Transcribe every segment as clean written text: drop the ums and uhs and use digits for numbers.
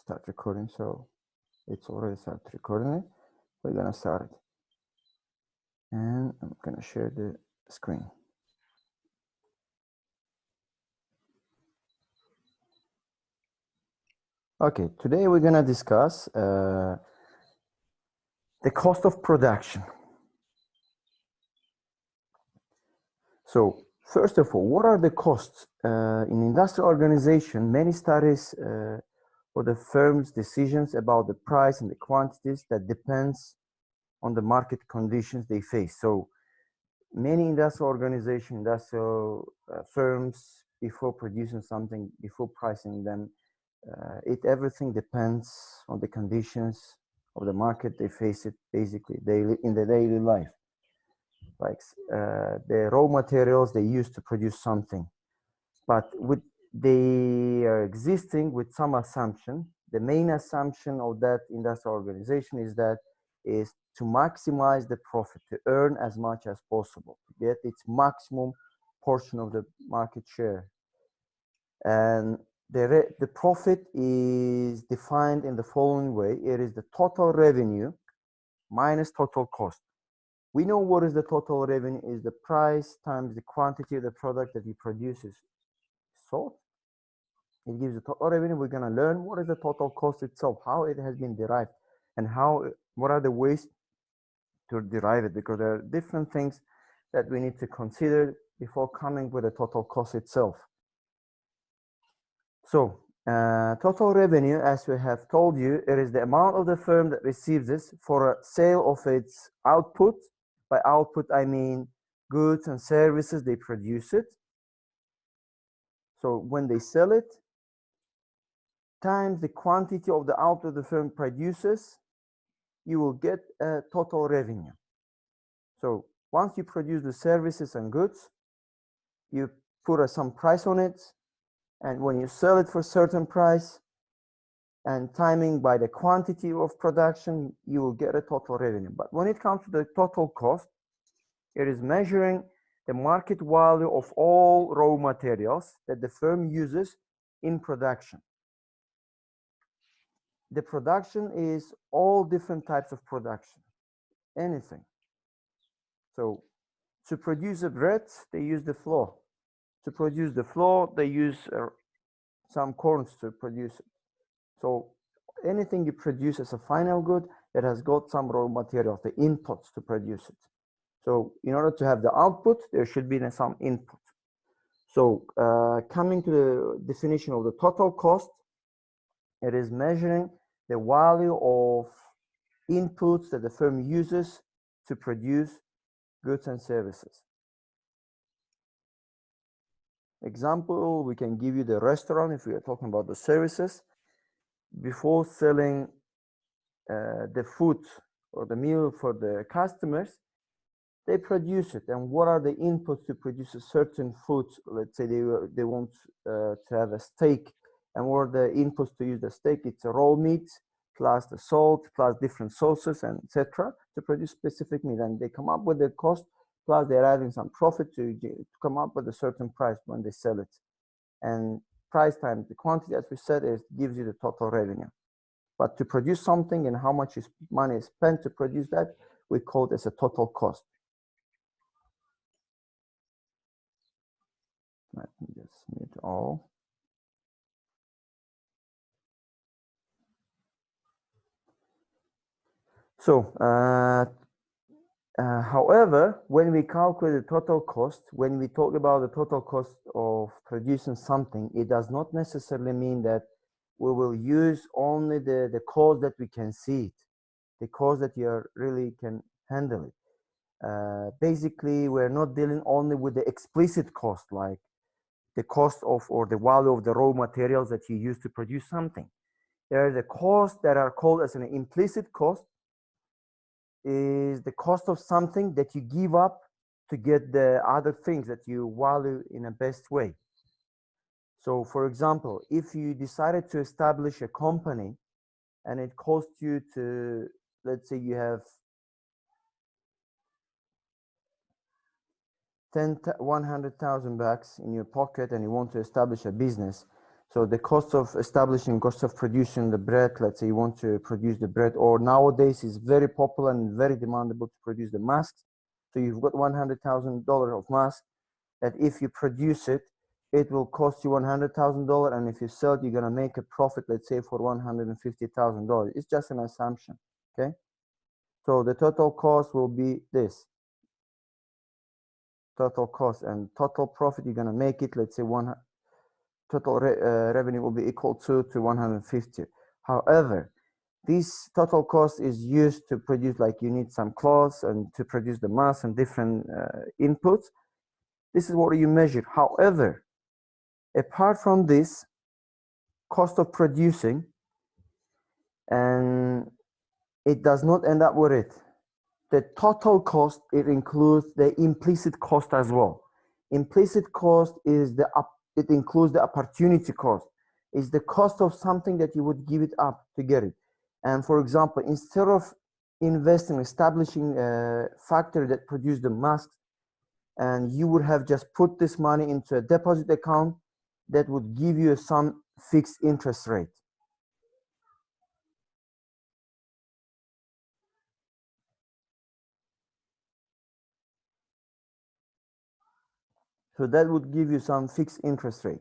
start recording. So it's already started recording it. We're gonna start it. And I'm gonna share the screen. Okay, today we're gonna discuss the cost of production. So first of all, what are the costs? In industrial organization, many studies for the firm's decisions about the price and the quantities that depends on the market conditions they face. So many industrial organizations, industrial firms, before producing something, before pricing them, everything depends on the conditions of the market they face it basically in the daily life. Like the raw materials they use to produce something, but they are existing with some assumption. The main assumption of that industrial organization is to maximize the profit, to earn as much as possible, to get its maximum portion of the market share. And the profit is defined in the following way. It is the total revenue minus total cost. We know what is the total revenue is the price times the quantity of the product that you produce is sold. It gives the total revenue. We're going to learn what is the total cost itself, how it has been derived, and what are the ways to derive it, because there are different things that we need to consider before coming with the total cost itself. So total revenue, as we have told you, it is the amount of the firm that receives this for a sale of its output. By output, I mean goods and services, they produce it. So when they sell it, times the quantity of the output the firm produces, you will get a total revenue. So once you produce the services and goods, you put some price on it, and when you sell it for a certain price and timing by the quantity of production, you will get a total revenue. But when it comes to the total cost, it is measuring the market value of all raw materials that the firm uses in production. The production is all different types of production, anything. So to produce a bread, they use the flour. To produce the flour, they use some corns to produce it. So anything you produce as a final good, it has got some raw materials, the inputs to produce it. So in order to have the output, there should be some input. So coming to the definition of the total cost, it is measuring the value of inputs that the firm uses to produce goods and services. Example, we can give you the restaurant if we are talking about the services. Before selling the food or the meal for the customers, they produce it. And what are the inputs to produce a certain food? Let's say they want to have a steak. And what are the inputs to use the steak? It's a raw meat, plus the salt, plus different sauces, and etc. to produce specific meat. And they come up with the cost, plus they're adding some profit to come up with a certain price when they sell it. And price times the quantity, as we said, gives you the total revenue. But to produce something and how much money is spent to produce that, we call this a total cost. Let me just mute all. So, however, when we calculate the total cost, when we talk about the total cost of producing something, it does not necessarily mean that we will use only the cost that we can see it, the cost that you really can handle it. Basically, we're not dealing only with the explicit cost, like the cost of or the value of the raw materials that you use to produce something. There are the costs that are called as an implicit cost, is the cost of something that you give up to get the other things that you value in a best way. So for example, if you decided to establish a company and it costs you to, let's say you have 100,000 bucks in your pocket and you want to establish a business, So the cost of establishing, cost of producing the bread, let's say you want to produce the bread, or nowadays is very popular and very demandable to produce the masks. So you've got $100,000 of masks that if you produce it, it will cost you $100,000, and if you sell it, you're gonna make a profit, let's say for $150,000. It's just an assumption, okay? So the total cost will be this. Total cost and total profit, you're gonna make it, let's say total revenue will be equal to 150. However, this total cost is used to produce, like you need some cloths and to produce the mask and different inputs. This is what you measure. However, apart from this cost of producing, and it does not end up with it. The total cost, it includes the implicit cost as well. Implicit cost is it includes the opportunity cost. It's the cost of something that you would give it up to get it. And for example, instead of investing, establishing a factory that produces the masks, and you would have just put this money into a deposit account that would give you some fixed interest rate. So that would give you some fixed interest rate.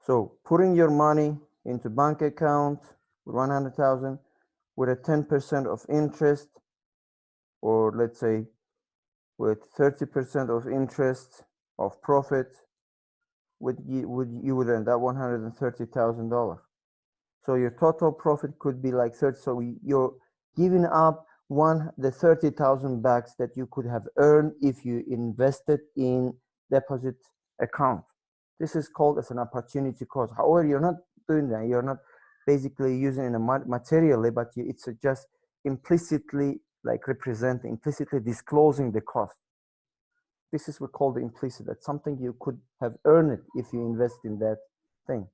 So putting your money into bank account with 100,000 with a 10% of interest, or let's say with 30% of interest of profit, you would end up $130,000. So your total profit could be like 30. So you're giving up the 30,000 bucks that you could have earned if you invested in deposit account. This is called as an opportunity cost. However, you're not doing that. You're not basically using it materially, but it's just implicitly implicitly disclosing the cost. This is what we call the implicit. That's something you could have earned it if you invest in that thing.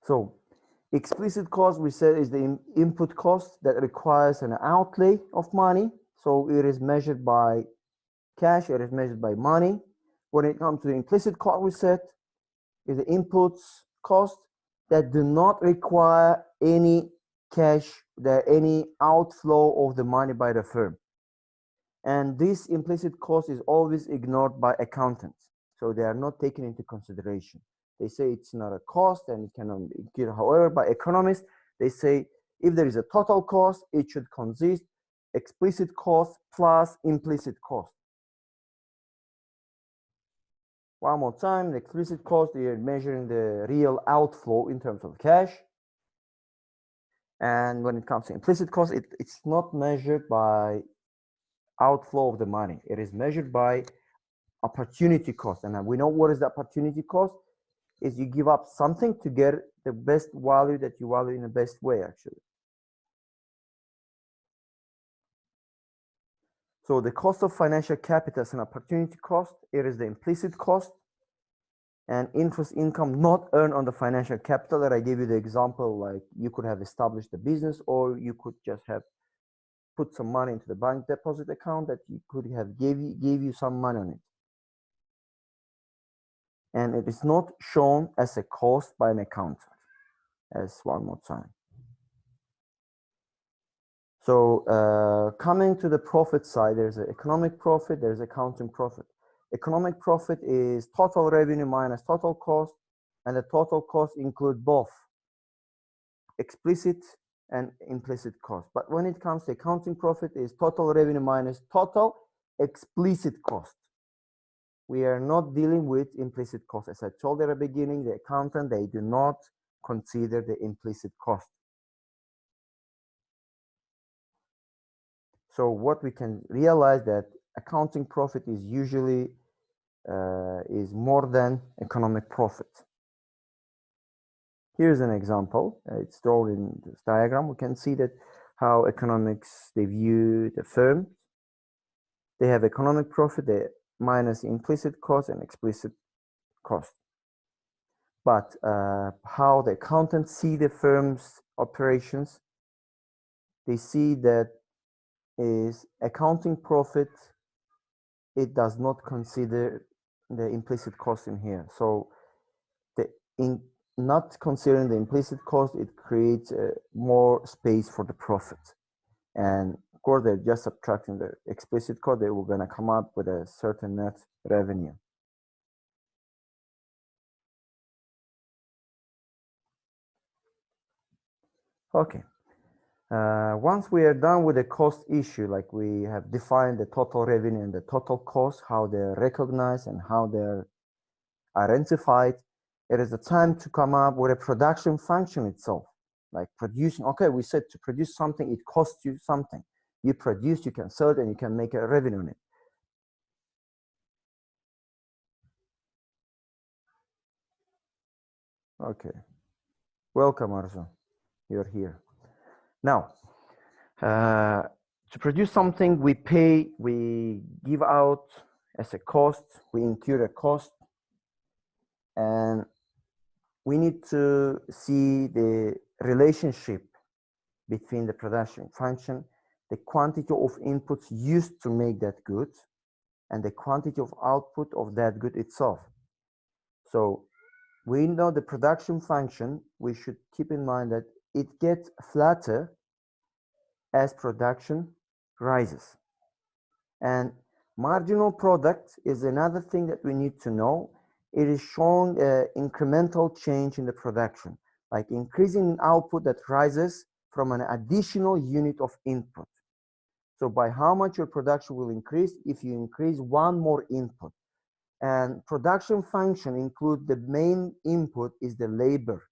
So explicit cost, we said, is the input cost that requires an outlay of money. So it is measured by cash, it is measured by money. When it comes to the implicit cost, we said, is the inputs cost that do not require any cash, any outflow of the money by the firm. And this implicit cost is always ignored by accountants. So they are not taken into consideration. They say it's not a cost and it cannot be incurred. However, by economists, they say if there is a total cost, it should consist explicit cost plus implicit cost. One more time, the explicit cost, they are measuring the real outflow in terms of cash. And when it comes to implicit cost, it's not measured by outflow of the money. It is measured by opportunity cost. And we know what is the opportunity cost? Is you give up something to get the best value that you value in the best way, actually. So the cost of financial capital is an opportunity cost. It is the implicit cost. And interest income not earned on the financial capital that I gave you the example, like you could have established a business, or you could just have put some money into the bank deposit account that you could have gave you some money on it. And it is not shown as a cost by an accountant. As one more time. So coming to the profit side, there's an economic profit, there's accounting profit. Economic profit is total revenue minus total cost, and the total cost include both explicit and implicit cost. But when it comes to accounting profit, is total revenue minus total explicit cost. We are not dealing with implicit cost. As I told at the beginning, the accountant, they do not consider the implicit cost. So what we can realize that accounting profit is usually is more than economic profit. Here's an example. It's drawn in this diagram. We can see that how economics, they view the firm. They have economic profit, they minus implicit cost and explicit cost. But how the accountants see the firm's operations, they see that is accounting profit. It does not consider the implicit cost in here. So in not considering the implicit cost, it creates more space for the profit. And of course, they're just subtracting the explicit cost. They were going to come up with a certain net revenue. Okay. Once we are done with the cost issue, like we have defined the total revenue and the total cost, how they're recognized and how they're identified, it is the time to come up with a production function itself. Like producing, okay, we said to produce something, it costs you something. You produce, you can sell it, and you can make a revenue on it. Okay. Welcome, Arzu. You're here. Now, to produce something, we pay, we give out as a cost, we incur a cost, and we need to see the relationship between the production function, the quantity of inputs used to make that good, and the quantity of output of that good itself. So we know the production function, we should keep in mind that it gets flatter as production rises. And marginal product is another thing that we need to know. It is showing an incremental change in the production, like increasing output that rises from an additional unit of input. So by how much your production will increase if you increase one more input. And production function include the main input is the labor.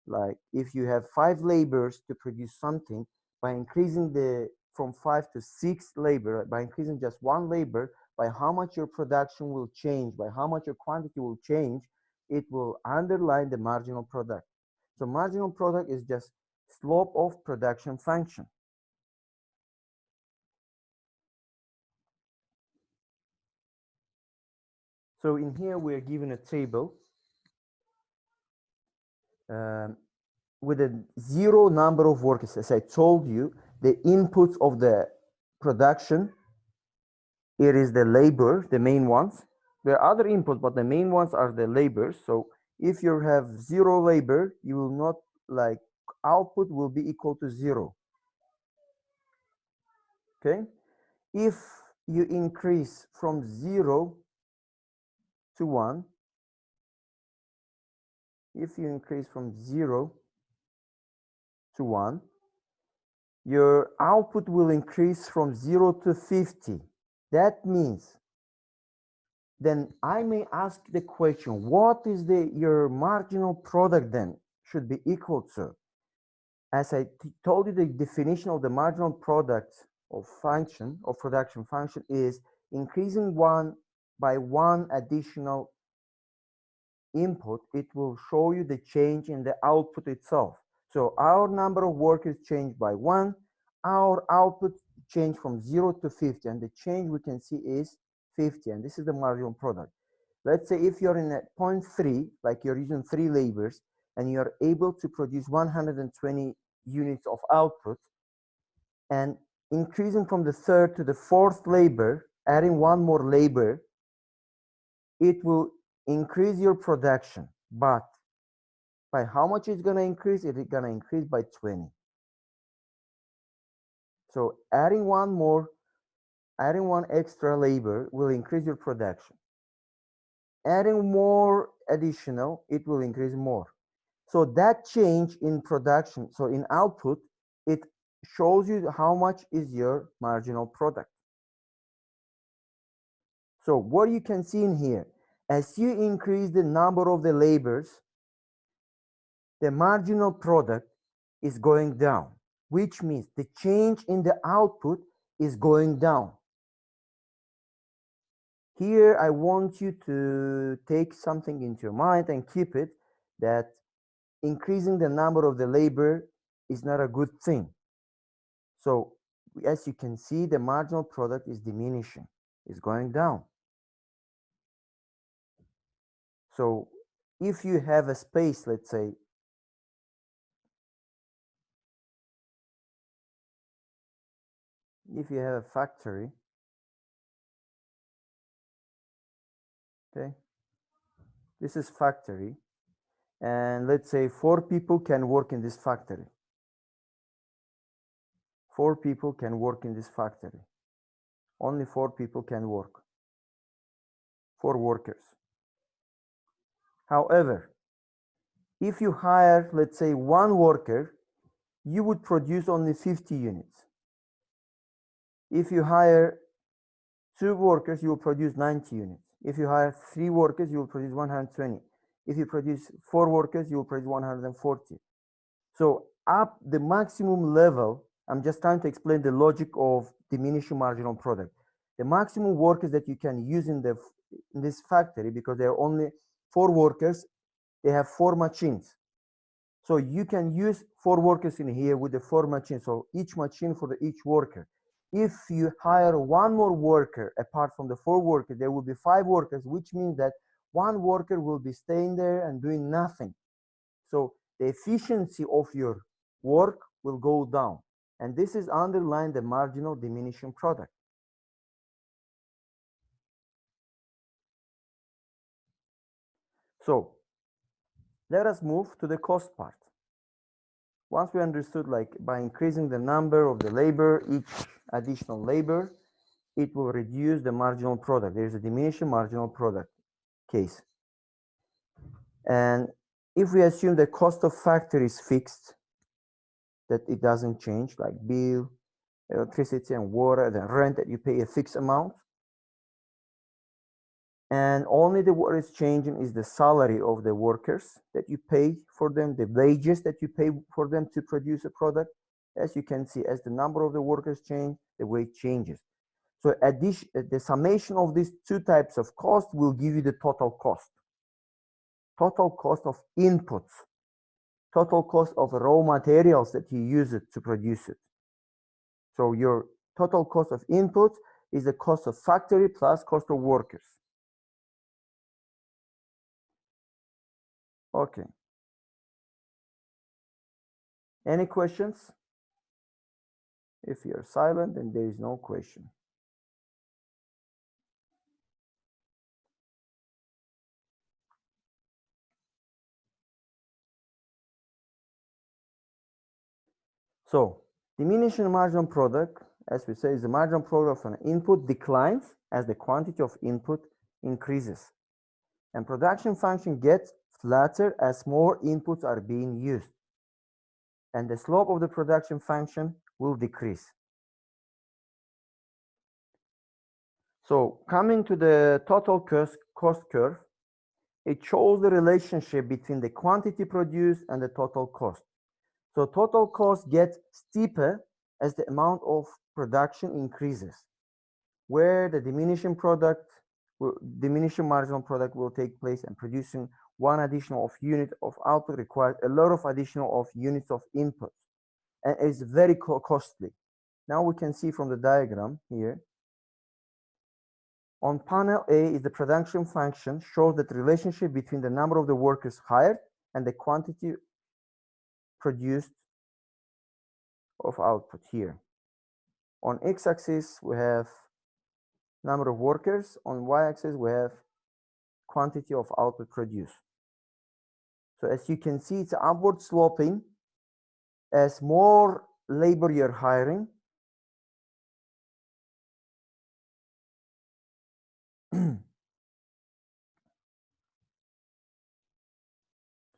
Like if you have 5 laborers to produce something, by increasing from 5 to 6 labor, by increasing just 1 labor, by how much your production will change, by how much your quantity will change, it will underline the marginal product. So marginal product is just slope of production function. So in here we are given a table with a 0 number of workers. As I told you, the inputs of the production, it is the labor, the main ones. There are other inputs, but the main ones are the labor. So if you have 0 labor, you will not, like, output will be equal to 0. Okay? If you increase from 0 to 1, if you increase from 0 to 1, your output will increase from 0 to 50. That means, then I may ask the question, what is your marginal product then should be equal to? As I told you, the definition of the marginal product of function, of production function, is increasing by one additional input. It will show you the change in the output itself. So our number of workers changed by 1, our output changed from 0 to 50, and the change we can see is 50, and this is the marginal product. Let's say if you're in at 0.3, like you're using 3 labors, and you're able to produce 120 units of output, and increasing from the 3rd to the 4th labor, adding 1 more labor, it will increase your production. But by how much it's going to increase? It's going to increase by 20. So adding one extra labor will increase your production. Adding more additional, it will increase more. So that change in production, so in output, it shows you how much is your marginal product. So what you can see in here, as you increase the number of the labors, the marginal product is going down, which means the change in the output is going down. Here, I want you to take something into your mind and keep it, that increasing the number of the labor is not a good thing. So as you can see, the marginal product is diminishing, is going down. So if you have a space, let's say, if you have a factory, okay, this is factory, and let's say 4 people can work in this factory. 4 people can work in this factory. Only 4 people can work. 4 workers. However, if you hire, let's say, 1 worker, you would produce only 50 units. If you hire 2 workers, you will produce 90 units. If you hire 3 workers, you will produce 120. If you produce 4 workers, you will produce 140. So up the maximum level, I'm just trying to explain the logic of diminishing marginal product. The maximum workers that you can use in this factory, because there are only 4 workers, they have 4 machines. So you can use 4 workers in here with the 4 machines. So each machine for each worker. If you hire 1 more worker apart from the 4 workers, there will be 5 workers, which means that 1 worker will be staying there and doing nothing. So the efficiency of your work will go down. And this is underlying the marginal diminishing product. So let us move to the cost part. Once we understood, like, by increasing the number of the labor, each additional labor, it will reduce the marginal product. There's a diminishing marginal product case. And if we assume the cost of factory is fixed, that it doesn't change, like bill, electricity and water, the rent that you pay a fixed amount, and only what is changing is the salary of the workers that you pay for them, the wages that you pay for them to produce a product. As you can see, as the number of the workers change, the wage changes. So the summation of these 2 types of cost will give you the total cost. Total cost of inputs, total cost of raw materials that you use it to produce it. So your total cost of inputs is the cost of factory plus cost of workers. Okay. Any questions? If you're silent, then there is no question. So diminishing marginal product, as we say, is the marginal product of an input declines as the quantity of input increases. And production function gets flatter as more inputs are being used. And the slope of the production function will decrease. So coming to the total cost curve, it shows the relationship between the quantity produced and the total cost. So total cost gets steeper as the amount of production increases, where the diminishing marginal product will take place, and producing 1 additional unit of output requires a lot of additional units of input, and it's very costly. Now we can see from the diagram here. On panel A is the production function, shows that the relationship between the number of the workers hired and the quantity produced of output here. On x-axis, we have number of workers. On y-axis, we have quantity of output produced. So as you can see, it's upward sloping. As more labor you're hiring,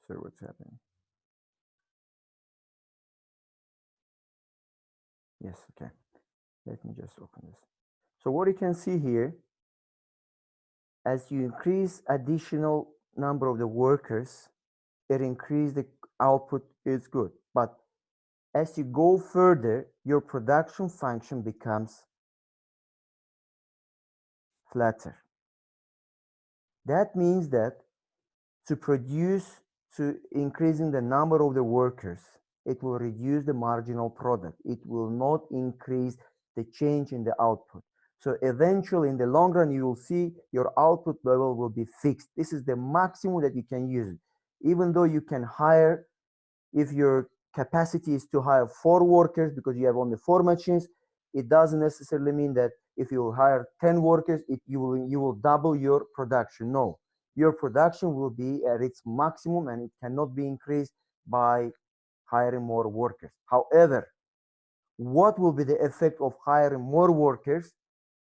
sorry, what's happening? Yes, okay. Let me just open this. So what you can see here, as you increase additional number of the workers, it increase the output is good. But as you go further, your production function becomes flatter. That means that to increasing the number of the workers, it will reduce the marginal product. It will not increase the change in the output. So eventually, in the long run, you will see your output level will be fixed. This is the maximum that you can use. Even though you can hire, if your capacity is to hire 4 workers because you have only 4 machines, it doesn't necessarily mean that if you hire 10 workers, you will double your production. No, your production will be at its maximum and it cannot be increased by hiring more workers. However, what will be the effect of hiring more workers?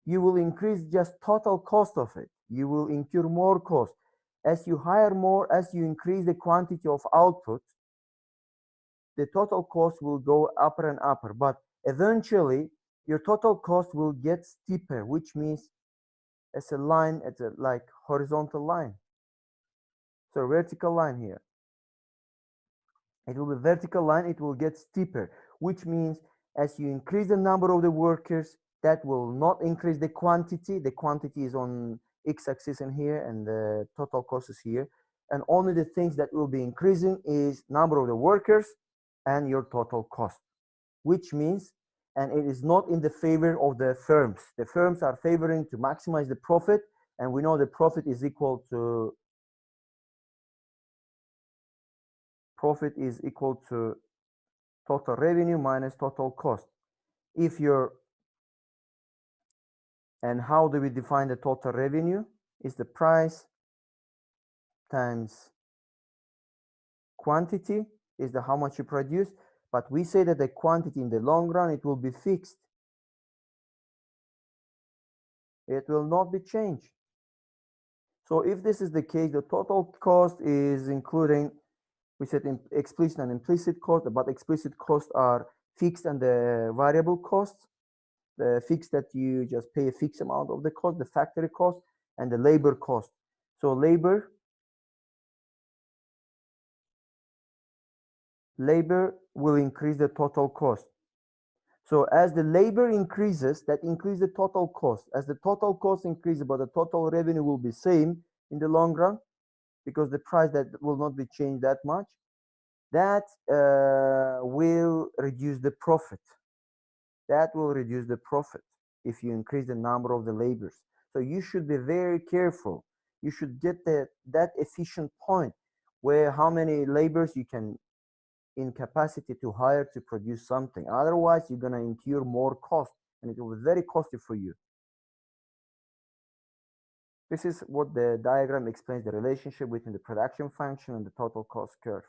You will increase just total cost of it. You will incur more cost. As you hire more, as you increase the quantity of output, the total cost will go upper and upper. But eventually, your total cost will get steeper, which means as a line, it's a like horizontal line. So vertical line here. It will be vertical line, it will get steeper, which means as you increase the number of the workers, that will not increase the quantity. The quantity is on x-axis in here and the total cost is here. And only the things that will be increasing is number of the workers and your total cost, which means, and it is not in the favor of the firms. The firms are favoring to maximize the profit, and we know the profit is equal to total revenue minus total cost. If you're, and how do we define the total revenue? Is the price times quantity, is the how much you produce, but we say that the quantity in the long run, it will be fixed. It will not be changed. So if this is the case, the total cost is including, we said explicit and implicit cost, but explicit costs are fixed and the variable costs. The fixed that you just pay a fixed amount of the cost, the factory cost, and the labor cost. So labor will increase the total cost. So as the labor increases, that increases the total cost. As the total cost increases, but the total revenue will be same in the long run, because the price that will not be changed that much, that will reduce the profit. That will reduce the profit if you increase the number of the laborers. So you should be very careful. You should get that efficient point where how many laborers you can in capacity to hire to produce something. Otherwise, you're going to incur more cost and it will be very costly for you. This is what the diagram explains, the relationship between the production function and the total cost curve.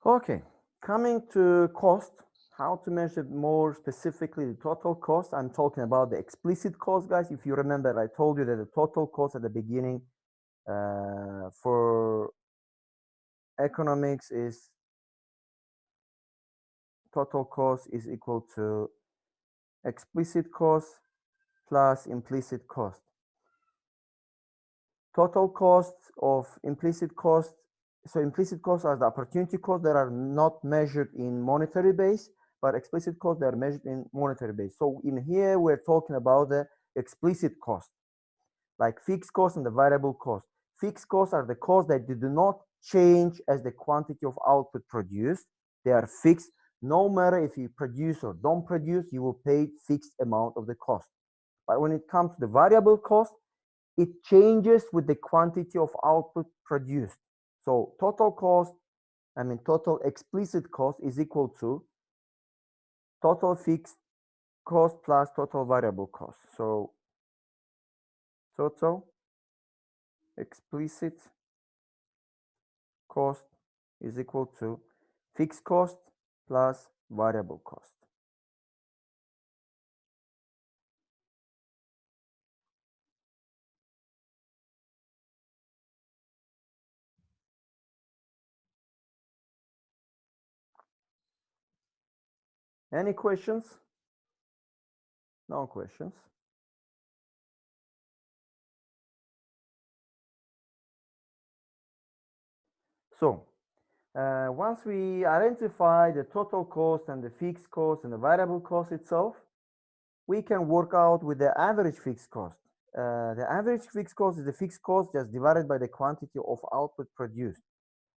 Okay, coming to cost, how to measure more specifically the total cost. I'm talking about the explicit cost, guys. If you remember, I told you that the total cost at the beginning for economics is total cost is equal to explicit cost plus implicit cost. Total cost of implicit cost. So implicit costs are the opportunity costs that are not measured in monetary base, but explicit costs that are measured in monetary base. So in here, we're talking about the explicit cost, like fixed costs and the variable cost. Fixed costs are the costs that do not change as the quantity of output produced. They are fixed. No matter if you produce or don't produce, you will pay fixed amount of the cost. But when it comes to the variable cost, it changes with the quantity of output produced. So total cost, total explicit cost is equal to total fixed cost plus total variable cost. So total explicit cost is equal to fixed cost plus variable cost. Any questions? No questions. So once we identify the total cost and the fixed cost and the variable cost itself, we can work out with the average fixed cost. The average fixed cost is the fixed cost just divided by the quantity of output produced.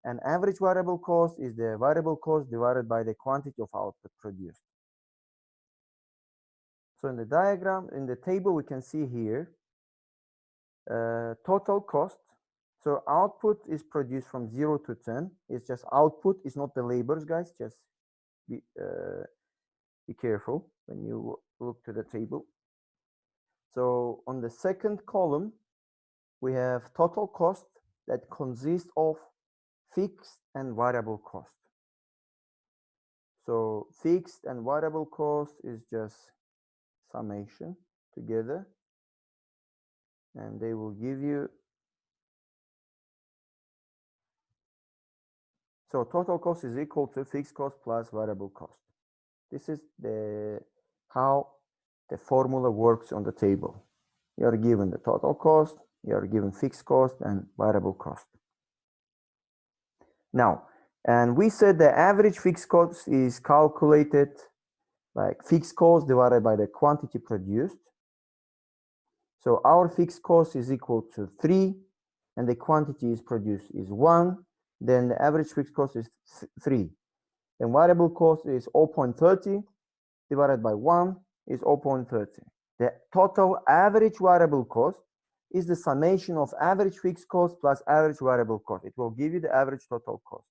And average variable cost is the variable cost divided by the quantity of output produced. So in the diagram, in the table, we can see here total cost. So output is produced from 0 to 10. It's just output, it's not the labors, guys. Just be careful when you look to the table. So on the second column, we have total cost that consists of fixed and variable cost. So fixed and variable cost is just summation together, and they will give you, so total cost is equal to fixed cost plus variable cost. This is how the formula works on the table. You are given the total cost, you are given fixed cost and variable cost. Now, and we said the average fixed cost is calculated like fixed cost divided by the quantity produced. So our fixed cost is equal to 3, and the quantity is produced is 1. Then the average fixed cost is 3. And variable cost is 0.30 divided by 1 is 0.30. The total average variable cost is the summation of average fixed cost plus average variable cost. It will give you the average total cost.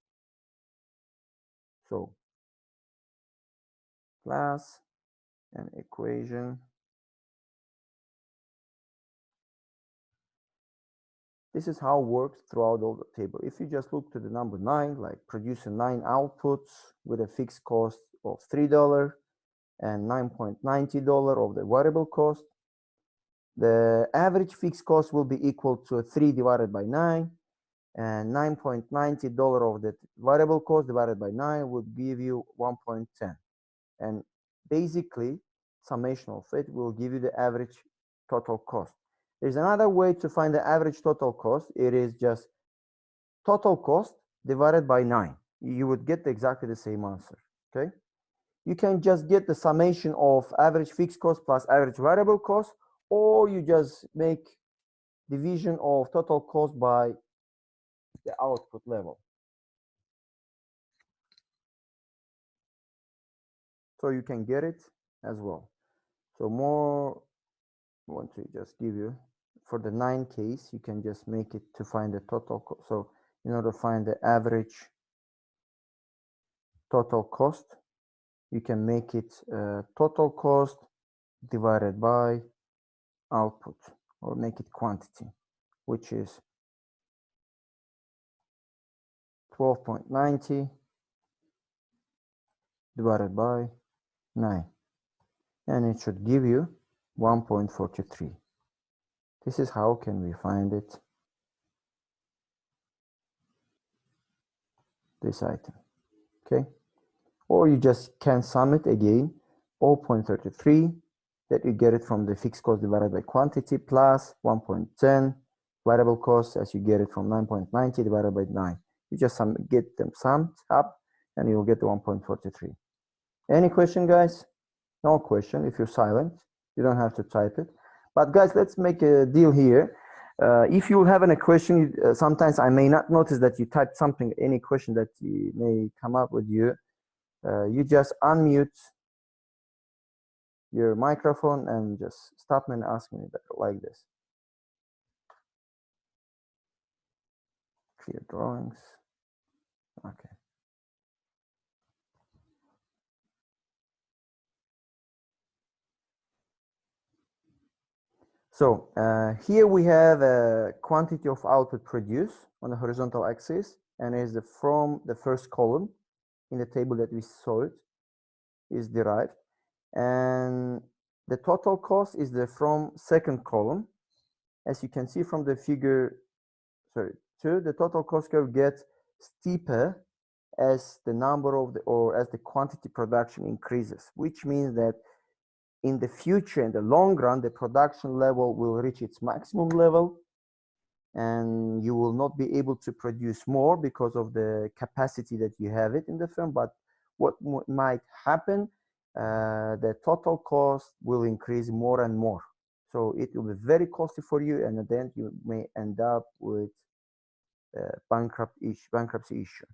So plus an equation. This is how it works throughout all the table. If you just look to the number 9, like producing 9 outputs with a fixed cost of $3 and $9.90 of the variable cost, the average fixed cost will be equal to 3 divided by 9, and $9.90 of the variable cost divided by 9 would give you 1.10. And basically, summation of it will give you the average total cost. There's another way to find the average total cost. It is just total cost divided by 9. You would get exactly the same answer, okay? You can just get the summation of average fixed cost plus average variable cost, or you just make division of total cost by the output level. So you can get it as well. So more, I want to just give you, for the 9 case, you can just make it to find the total cost. So in order to find the average total cost, you can make it total cost divided by output, or make it quantity, which is 12.90 divided by 9, and it should give you 1.43. This is how can we find it, this item, okay? Or you just can sum it again, 0.33, that you get it from the fixed cost divided by quantity plus 1.10 variable cost, as you get it from 9.90 divided by 9. You just get them summed up and you'll get the 1.43. Any question, guys? No question. If you're silent, you don't have to type it. But guys, let's make a deal here. If you have any question, sometimes I may not notice that you typed something, any question that may come up with you. You just unmute your microphone and just stop me and ask me that, like this. Clear drawings. Okay. So here we have a quantity of output produced on the horizontal axis, and is from the first column in the table that we saw it is derived, and the total cost is from second column. As you can see from the figure, the total cost curve gets steeper as the number of as the quantity production increases, which means that in the future, in the long run, the production level will reach its maximum level, and you will not be able to produce more because of the capacity that you have it in the firm. But what might happen, the total cost will increase more and more. So it will be very costly for you, and at the end you may end up with bankruptcy issue.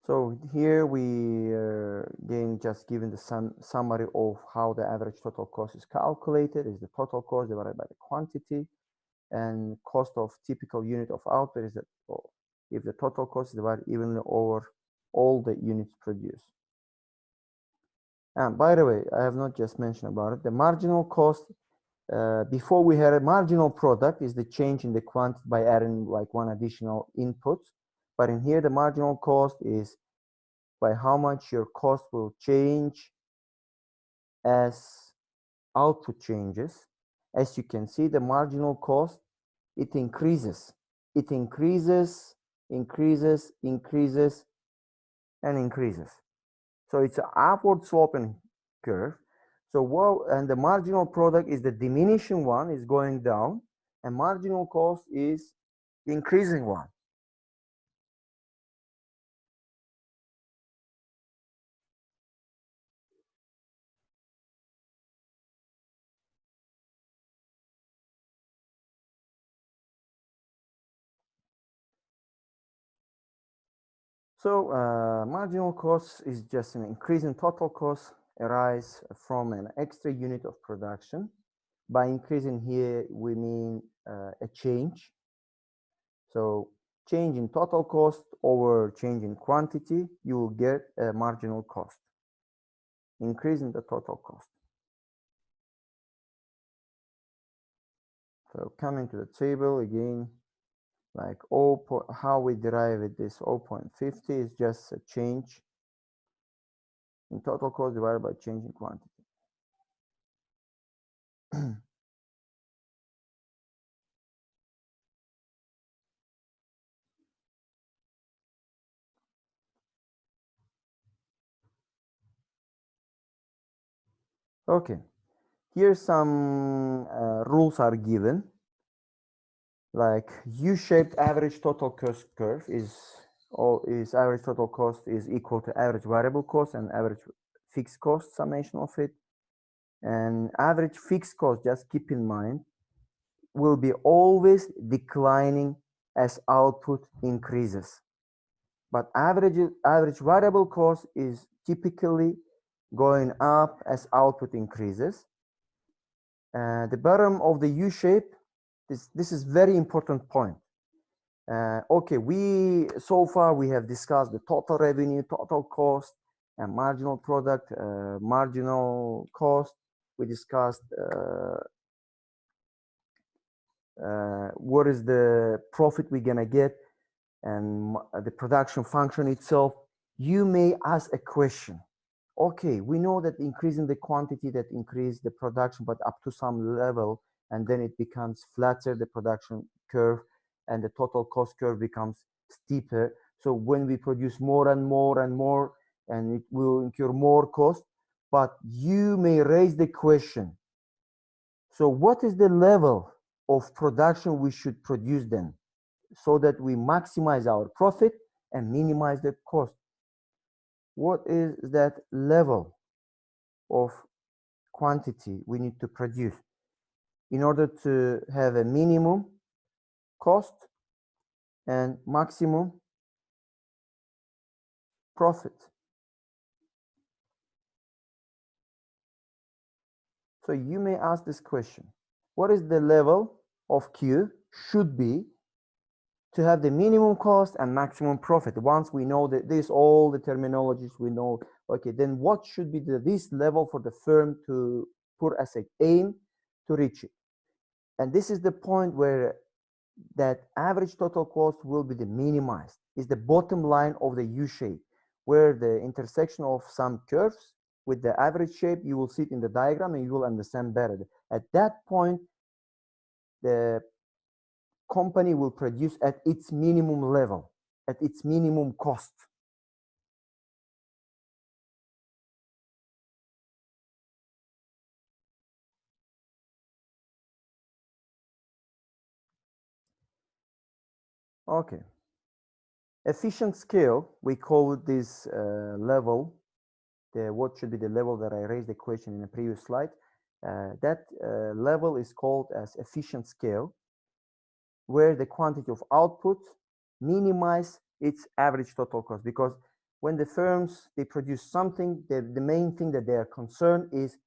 So here we are again just giving the summary of how the average total cost is calculated. Is the total cost divided by the quantity, and cost of typical unit of output is that if the total cost is divided evenly over all the units produced. And by the way, I have not just mentioned about it. The marginal cost before we had a marginal product is the change in the quantity by adding like one additional input. But in here, the marginal cost is by how much your cost will change as output changes. As you can see, the marginal cost, it increases. It increases, increases, increases, and increases. So it's an upward sloping curve. So and the marginal product is the diminishing one, is going down, and marginal cost is the increasing one. So marginal cost is just an increase in total cost arise from an extra unit of production. By increasing here, we mean a change. So change in total cost over change in quantity, you will get a marginal cost, increase in the total cost. So coming to the table again, like how we derive it, this 0.50 is just a change in total cost divided by change in quantity. Okay, here some rules are given. Like U-shaped average total cost curve is average total cost is equal to average variable cost and average fixed cost summation of it. And average fixed cost, just keep in mind, will be always declining as output increases. But average variable cost is typically going up as output increases. The bottom of the U-shape, this is very important point. Okay, so far we have discussed the total revenue, total cost, and marginal product, marginal cost. We discussed what is the profit we're gonna get, and the production function itself. You may ask a question. Okay, we know that increasing the quantity that increase the production, but up to some level, and then it becomes flatter, the production curve, and the total cost curve becomes steeper. So when we produce more and more and more, and it will incur more cost, but you may raise the question. So what is the level of production we should produce then, so that we maximize our profit and minimize the cost? What is that level of quantity we need to produce in order to have a minimum cost and maximum profit? So you may ask this question: what is the level of Q should be to have the minimum cost and maximum profit? Once we know that this, all the terminologies we know, okay, then what should be this level for the firm to put as an aim to reach it? And this is the point where that average total cost will be minimized, is the bottom line of the U shape, where the intersection of some curves with the average shape, you will see it in the diagram and you will understand better. At that point, the company will produce at its minimum level, at its minimum cost. Okay. Efficient scale, we call this level, what should be the level that I raised the question in the previous slide. That level is called as efficient scale, where the quantity of output minimize its average total cost. Because when the firms, they produce something, the main thing that they are concerned is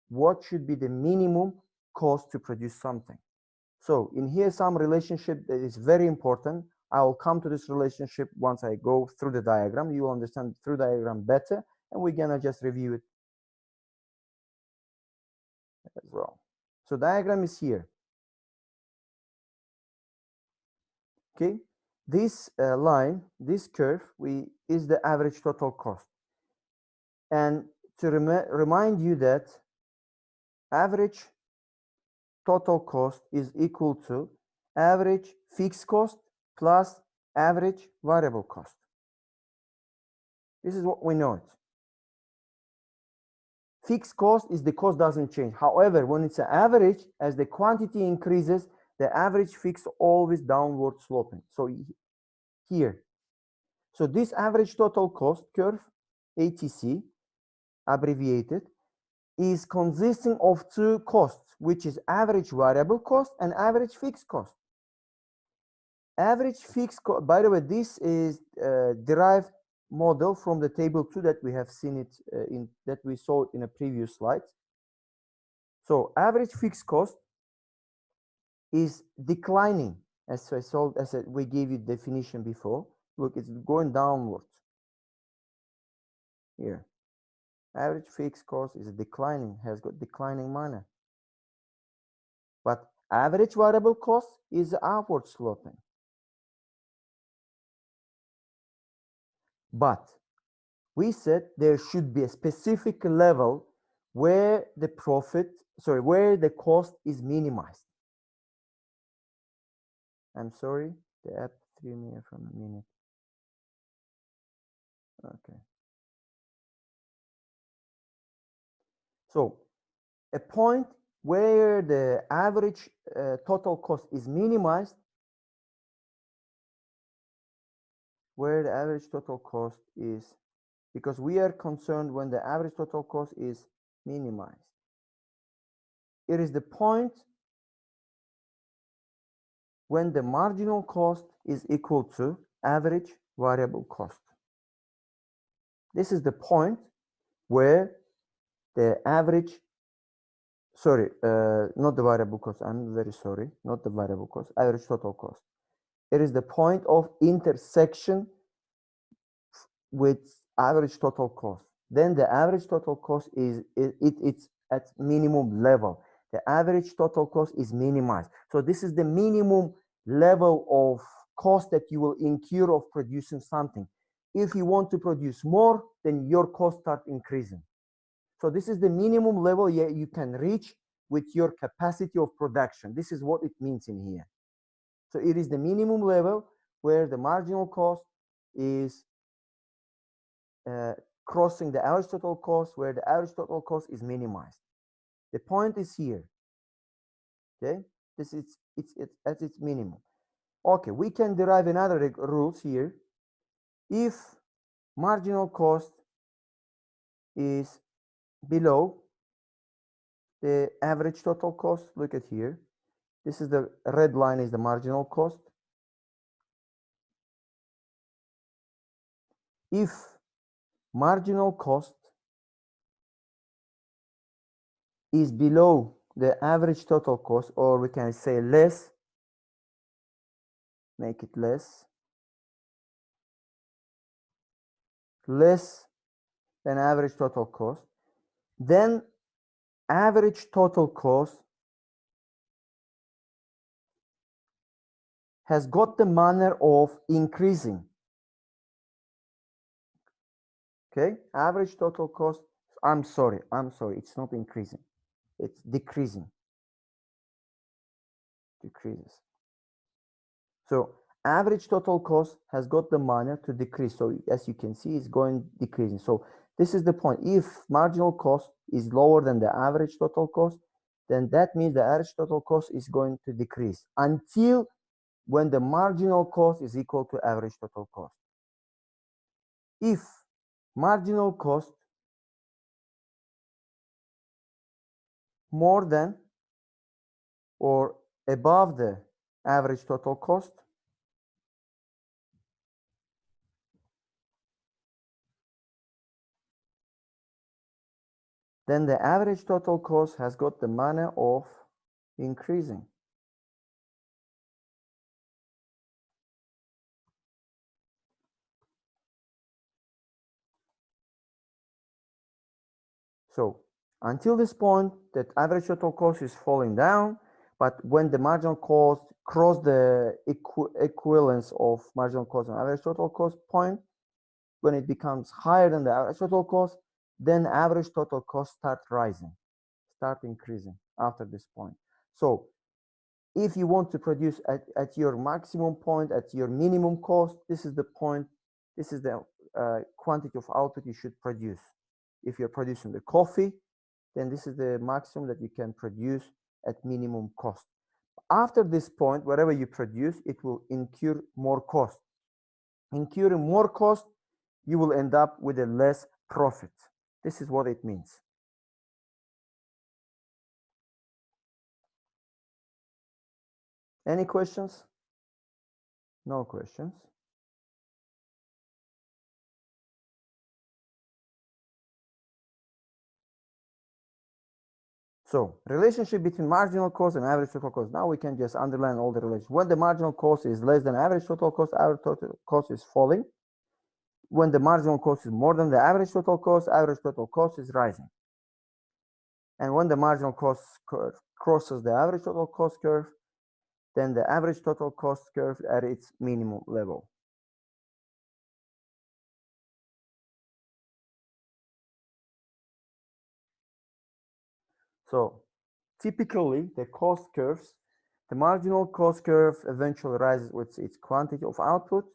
what should be the minimum cost to produce something. So in here, some relationship that is very important. I will come to this relationship once I go through the diagram. You will understand through diagram better, and we're gonna just review it as well. So diagram is here. Okay, this line, this curve, is the average total cost. And to remind you that average total cost is equal to average fixed cost plus average variable cost. This is what we know it. Fixed cost is the cost doesn't change. However, when it's an average, as the quantity increases, the average fixed always downward sloping. So here, so this average total cost curve, ATC, abbreviated, is consisting of two costs, which is average variable cost and average fixed cost. Average fixed cost, by the way, this is derived model from the table 2 that we have seen it that we saw it in a previous slide. So average fixed cost is declining, as we gave you definition before. Look, it's going downwards here. Average fixed cost is declining, has got declining manner. But average variable cost is upward sloping. But we said there should be a specific level where the where the cost is minimized. I'm sorry, the app threw me from a minute. Okay. So a point where the average total cost is minimized, where the average total cost is, because we are concerned when the average total cost is minimized. It is the point when the marginal cost is equal to average variable cost. This is the point where the average, sorry, not the variable cost, I'm very sorry, not the variable cost, average total cost. It is the point of intersection with average total cost. Then the average total cost it's at minimum level. The average total cost is minimized. So this is the minimum level of cost that you will incur of producing something. If you want to produce more, then your costs start increasing. So this is the minimum level you can reach with your capacity of production. This is what it means in here. So it is the minimum level where the marginal cost is crossing the average total cost, where the average total cost is minimized. The point is here. Okay, this is it's at its minimum. Okay, we can derive another rules here. If marginal cost is below the average total cost, look at here. This is the red line is the marginal cost. If marginal cost is below the average total cost, or we can say less, make it less than average total cost, then average total cost has got the manner of increasing. Okay, average total cost, I'm sorry, it's not increasing, it's decreasing, decreases. So average total cost has got the manner to decrease. So as you can see, it's going decreasing. So this is the point. If marginal cost is lower than the average total cost, then that means the average total cost is going to decrease until when the marginal cost is equal to average total cost. If marginal cost more than or above the average total cost, then the average total cost has got the manner of increasing. So until this point, that average total cost is falling down, but when the marginal cost cross the equivalence of marginal cost and average total cost point, when it becomes higher than the average total cost, then average total cost start rising, start increasing after this point. So if you want to produce at your maximum point, at your minimum cost, this is the point, this is the quantity of output you should produce. If you're producing the coffee, then this is the maximum that you can produce at minimum cost. After this point, whatever you produce, it will incur more cost. Incurring more cost, you will end up with a less profit. This is what it means. Any questions? No questions. So relationship between marginal cost and average total cost. Now we can just underline all the relations. When the marginal cost is less than average total cost is falling. When the marginal cost is more than the average total cost is rising. And when the marginal cost curve crosses the average total cost curve, then the average total cost curve at its minimum level. So typically the cost curves, the marginal cost curve eventually rises with its quantity of output.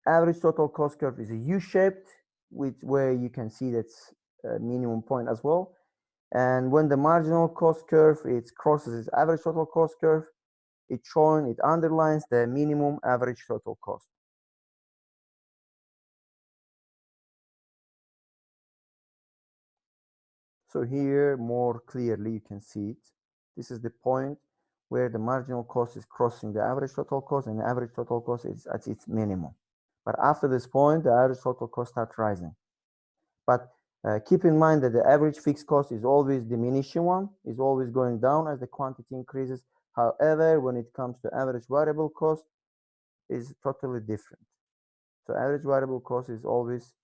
Average total cost curve is a U-shaped, where you can see that's a minimum point as well. And when the marginal cost curve it crosses its average total cost curve, it underlines the minimum average total cost. So here more clearly you can see it. This is the point where the marginal cost is crossing the average total cost, and the average total cost is at its minimum. But after this point, the average total cost starts rising. But keep in mind that the average fixed cost is always diminishing one, is always going down as the quantity increases. However, when it comes to average variable cost, is totally different. So average variable cost is always,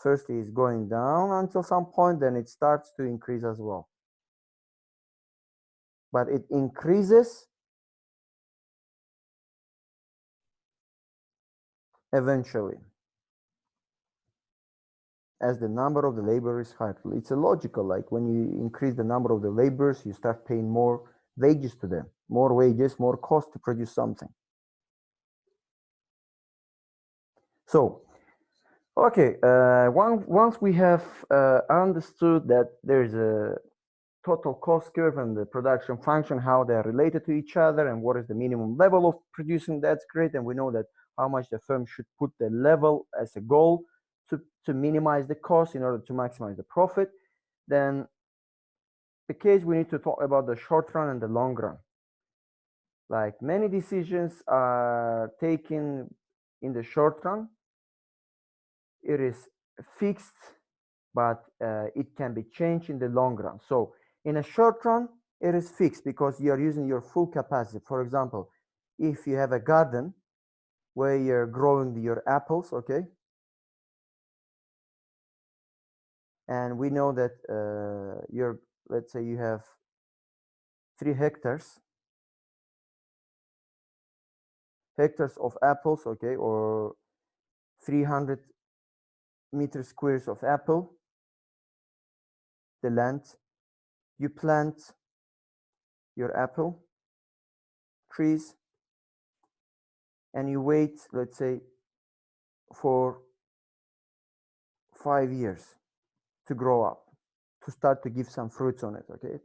firstly is going down until some point, then it starts to increase as well. But it increases eventually as the number of the labor is higher. It's a logical, like when you increase the number of the laborers, you start paying more wages to them, more wages, more cost to produce something. So, okay, once we have understood that there's a total cost curve and the production function, how they're related to each other and what is the minimum level of producing, that's great. And we know that how much the firm should put the level as a goal to minimize the cost in order to maximize the profit. Then the case we need to talk about the short run and the long run. Like many decisions are taken in the short run, it is fixed, but it can be changed in the long run. So in a short run, it is fixed because you are using your full capacity. For example, if you have a garden where you're growing your apples, okay, and we know that let's say you have 3 hectares of apples, okay, or 300 meter squares of apple, the land, you plant your apple trees and you wait, let's say, for 5 years to grow up, to start to give some fruits on it, okay?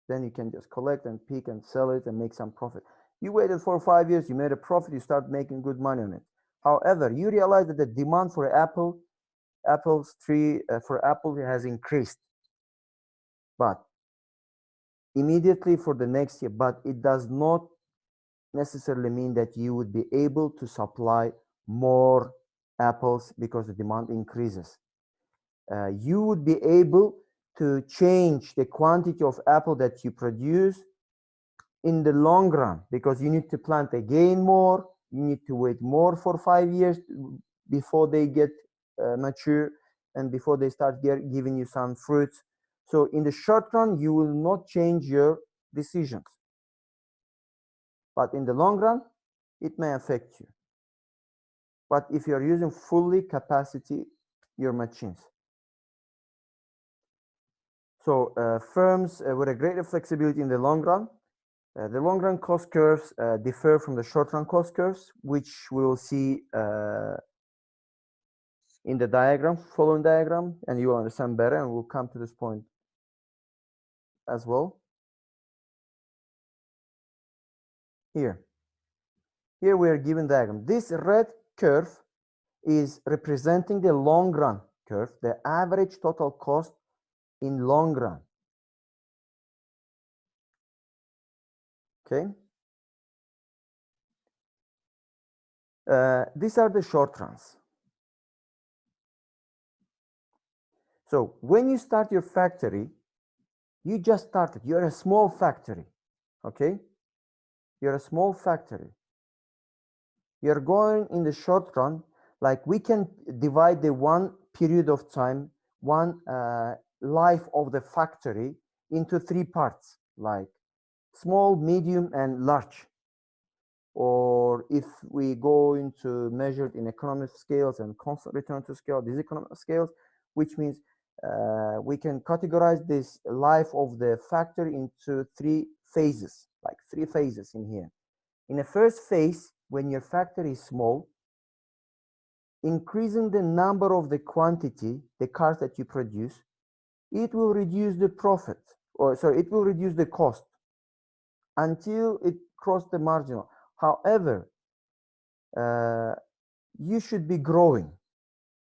Then you can just collect and pick and sell it and make some profit. You waited for 5 years, you made a profit, you start making good money on it. However, you realize that the demand for apple has increased, but immediately for the next year, but it does not necessarily mean that you would be able to supply more apples because the demand increases. You would be able to change the quantity of apple that you produce in the long run, because you need to plant again more, you need to wait more for 5 years before they get mature and before they start giving you some fruits. So in the short run, you will not change your decisions. But in the long run, it may affect you. But if you're using fully capacity your machines. So firms with a greater flexibility in the long run. The long run cost curves differ from the short run cost curves, which we will see in the diagram, following diagram, and you will understand better, and we'll come to this point as well. Here we are given diagram. This red curve is representing the long run curve, the average total cost in long run. Okay. These are the short runs. So when you start your factory, you just started. You're a small factory. Okay. You're a small factory. You're going in the short run, like we can divide the one period of time, one life of the factory into 3 parts, like small, medium, and large. Or if we go into measured in economic scales and constant return to scale, these economic scales, which means we can categorize this life of the factory into 3 phases, like 3 phases in here. In the first phase, when your factory is small, increasing the number of the quantity, the cars that you produce, it will reduce the profit, or sorry, it will reduce the cost until it crosses the marginal. However, you should be growing.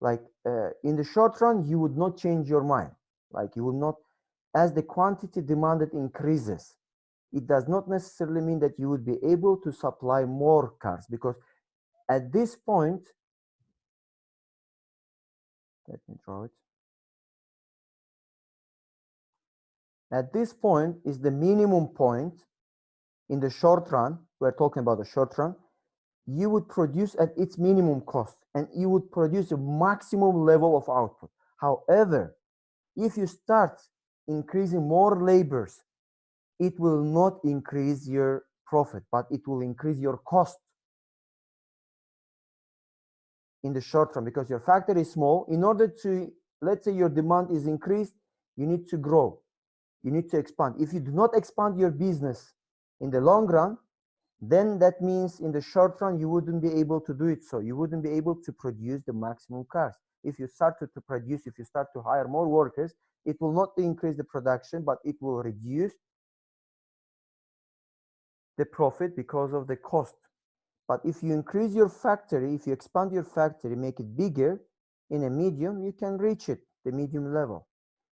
Like in the short run, you would not change your mind. Like you will not, as the quantity demanded increases, it does not necessarily mean that you would be able to supply more cars, because at this point, let me draw it. At this point is the minimum point in the short run. We're talking about the short run. You would produce at its minimum cost and you would produce a maximum level of output. However, if you start increasing more labors, it will not increase your profit, but it will increase your cost in the short run, because your factory is small. In order to, let's say your demand is increased, you need to grow, you need to expand. If you do not expand your business in the long run, then that means in the short run you wouldn't be able to do it. So you wouldn't be able to produce the maximum cars. If you start to produce, if you start to hire more workers, it will not increase the production, but it will reduce the profit because of the cost. But if you increase your factory, if you expand your factory, make it bigger in a medium, you can reach it, the medium level.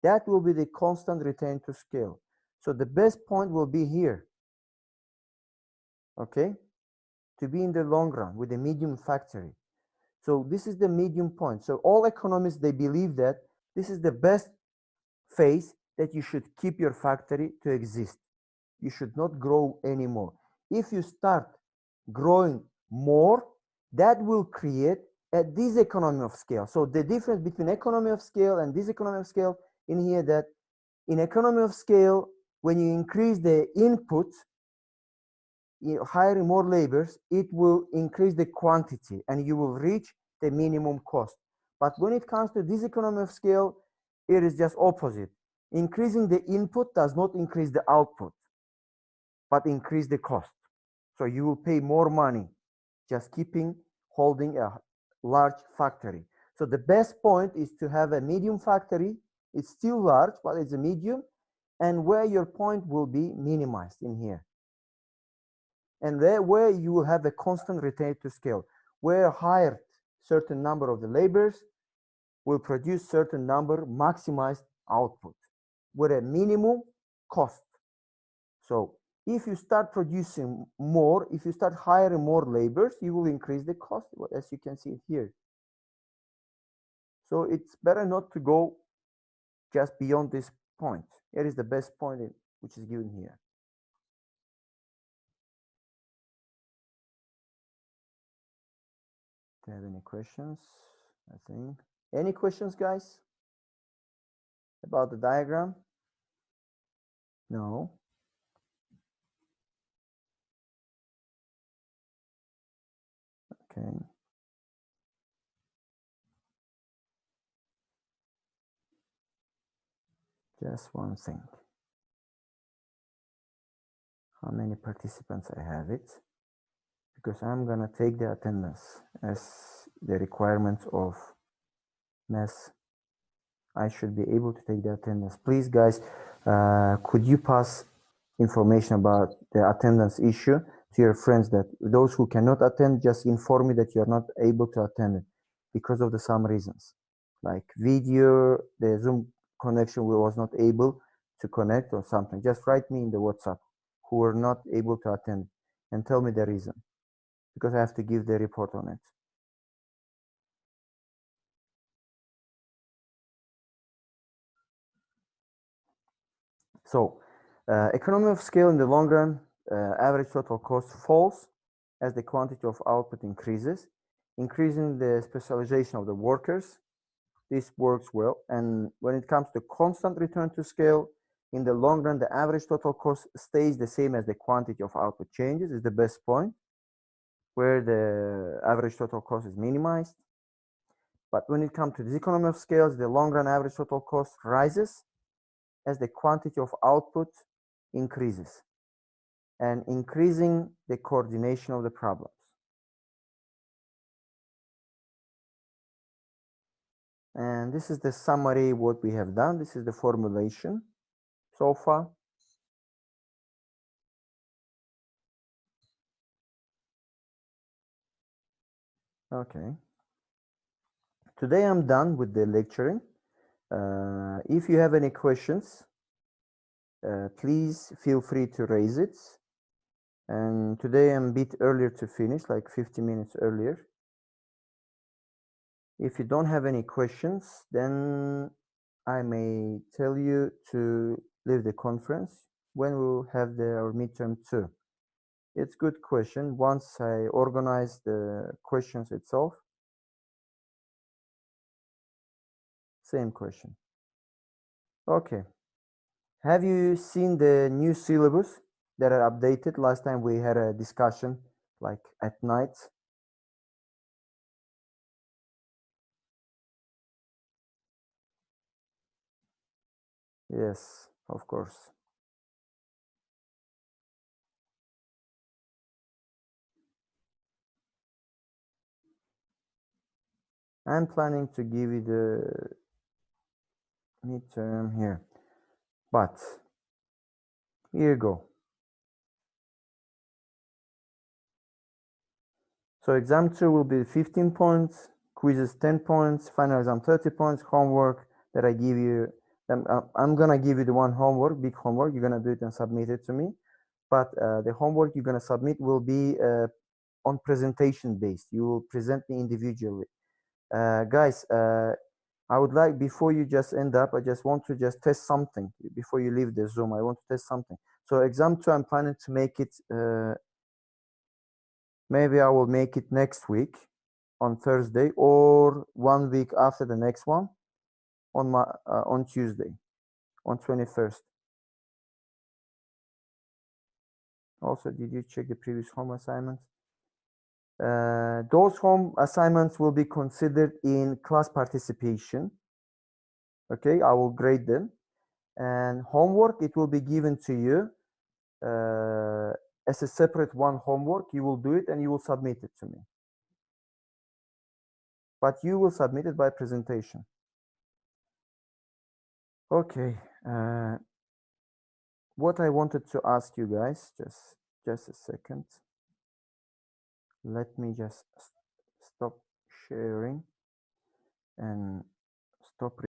That will be the constant return to scale. So the best point will be here, okay, to be in the long run with a medium factory. So this is the medium point. So all economists, they believe that this is the best phase, that you should keep your factory to exist. You should not grow anymore. If you start growing more, that will create a diseconomy of scale. So the difference between economy of scale and diseconomy of scale in here, that in economy of scale, when you increase the input, hiring more laborers, it will increase the quantity and you will reach the minimum cost. But when it comes to this economy of scale, it is just opposite. Increasing the input does not increase the output, but increase the cost. So you will pay more money just holding a large factory. So the best point is to have a medium factory. It's still large, but it's a medium, and where your point will be minimized in here. And there where you will have a constant return to scale, where hired certain number of the laborers will produce certain number maximized output with a minimum cost. So if you start producing more, if you start hiring more laborers, you will increase the cost, as you can see here. So it's better not to go just beyond this point. Here is the best point which is given here. Do you have any questions? I think. Any questions, guys, about the diagram? No. Okay. Just one thing. How many participants I have it? Because I'm gonna take the attendance as the requirement of MES. I should be able to take the attendance. Please, guys, could you pass information about the attendance issue to your friends, that those who cannot attend, just inform me that you're not able to attend it because of some reasons, like video, the Zoom connection was not able to connect or something. Just write me in the WhatsApp who were not able to attend and tell me the reason, because I have to give the report on it. So economy of scale in the long run, average total cost falls as the quantity of output increases, increasing the specialization of the workers. This works well. And when it comes to constant return to scale, in the long run, the average total cost stays the same as the quantity of output changes, is the best point, where the average total cost is minimized. But when it comes to this economy of scales, the long run average total cost rises as the quantity of output increases, and increasing the coordination of the problems. And this is the summary what we have done. This is the formulation so far. Okay. Today I'm done with the lecturing. If you have any questions, please feel free to raise it. And today I'm a bit earlier to finish, like 50 minutes earlier. If you don't have any questions, then I may tell you to leave the conference when we'll have our midterm 2. It's a good question. Once I organize the questions itself, same question. Okay. Have you seen the new syllabus that are updated? Last time we had a discussion like at night. Yes, of course. I'm planning to give you the midterm here, but here you go. So exam 2 will be 15 points, quizzes 10 points, final exam 30 points, homework that I give you. I'm gonna give you the one homework, big homework. You're gonna do it and submit it to me. But the homework you're gonna submit will be on presentation based. You will present me individually. Guys, I would like, before you just end up, I just want to just test something before you leave the Zoom. I want to test something. So exam 2, I'm planning to make it, maybe I will make it next week on Thursday, or 1 week after the next one on Tuesday, on 21st. Also, did you check the previous home assignments? Those home assignments will be considered in class participation. Okay, I will grade them. And homework, it will be given to you as a separate one homework. You will do it and you will submit it to me. But you will submit it by presentation. Okay. What I wanted to ask you guys, just a second. Let me just stop sharing and stop